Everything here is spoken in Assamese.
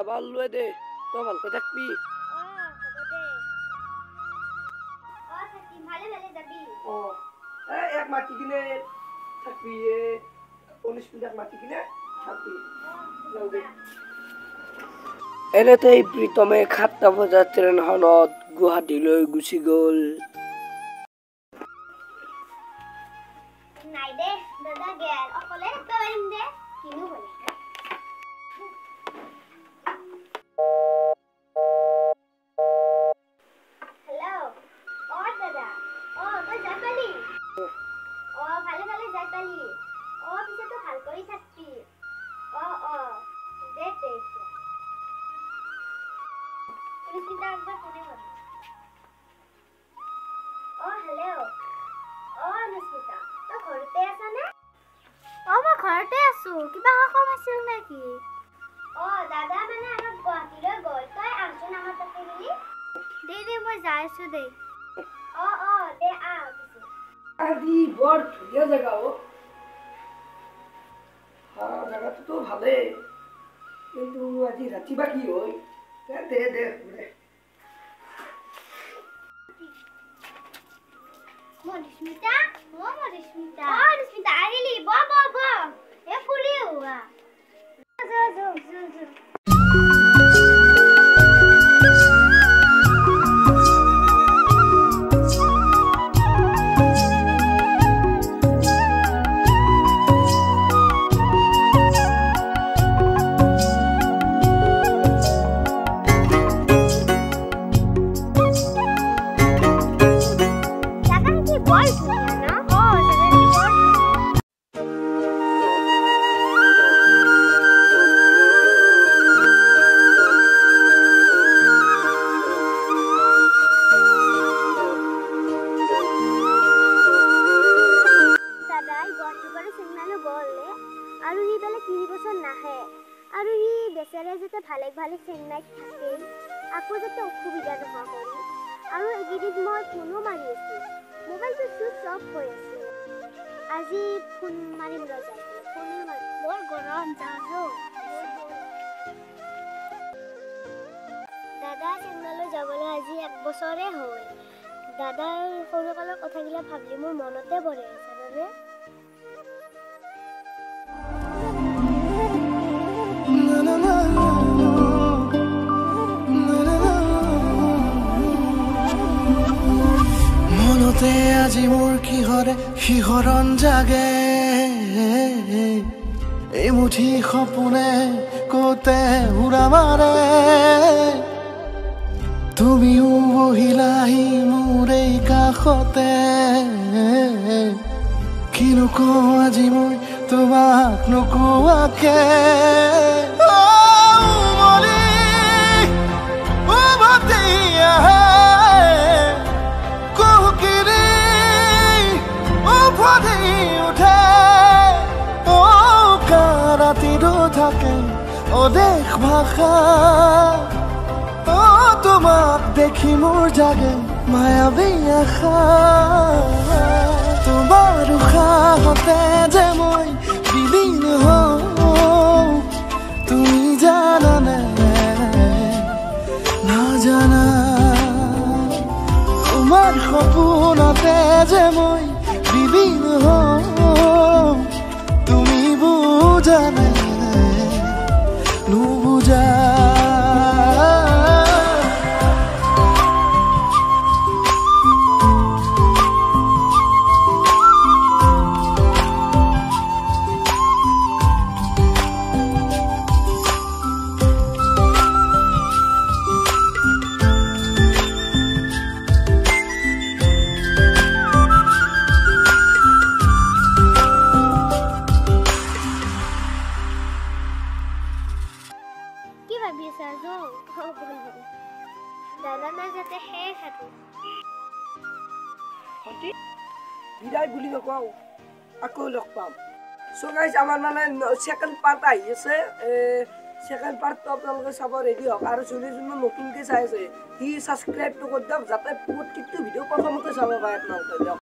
যাবা লুৱে দে তই ভালকৈ থাকবি এক মাতি কিনে থাকবি 19 মিনিট মাতি কিনে থাকবি এনেতে এই প্ৰীতমে 7টা বজাত ট্ৰেইনখনত গুৱাহাটীলৈ গুচি গ'ল নাই দে দাদা গেল অকলে থাকতে পাৰিম দে কিনো বলে হেল্ল' দাদা তই যাই পালি ভালে ভালে যাই পালি পিছে তো ভাল কৰি থাকবি দে দে পুলিচটা একবাৰ ফোনে কৰ হেল্ল' অনুস্মিতা তই ঘৰতে আছা নে মই ঘৰতে আছো কিবা কাম আছিল নেকি দাদা মানে আমাৰ গুৱাহাটীলৈ গ'ল তই আহচোন আমাৰ তাতে মিলি দে মই যাই আছো দে দে আজি বৰ ধুনীয়া জেগা জেগাটোতো ভালেই কিন্তু আজি ৰাতি বা কি হয় দে দে মধুস্মিতা আহিলি ব এ ফুৰি হোৱা আৰু হি বেলে 3 বছৰ নাহে আৰু হি বেচাৰে যেতে ভালে চেন্নাইত থাকে আকৌ যেতে অসুবিধা নোহোৱা কৰি আৰু এগিদিন মই ফোনো মাৰি আছো মোবাইলটো সুইচ অফ হৈ আছে আজি ফোন মাৰিম ৰজাই ফোনে মাৰ বৰ গৰম যাও দাদা চেন্নাইলৈ যাবলৈ আজি 1 বছৰে হ'ল দাদাৰ সৰুকালৰ কথাবিলাক ভাবলি মোৰ মনতে পৰে জানানে মনতে আজি মোৰ কিহৰে শিহৰণ জাগে এই মুঠি সপোনে কতে উৰা মাৰে তুমিও বহিলাহি মোৰ এই কাষতে কিনো কওঁ আজি মই তোমাক নোকোৱাকে দেশ ভাষা তোমাক দেখি মোৰ জাগে মায়াবী আশা তোমাৰ উশাহতে যে মই বিলীন হওঁ তুমি জানানে নাজানা তোমাৰ সপোনতে যে মই বিলীন হওঁ তুমি বুজানে নুবুজা বিদায় বুলি নকওঁ আকৌ লগ পাম সো গাইজ আমাৰ মানে সেকেন্ড পাৰ্ট আহি আছে সেকেন্ড পাৰ্টটো আপোনালোকে চাব ৰেডি হওক আৰু যোনে নতুনকৈ চাই আছে সি সাবস্ক্ৰাইবটো কৰি দিয়ক যাতে প্ৰত্যেকটো ভিডিঅ' প্ৰথমতে চাব পাৰে আপোনালোকে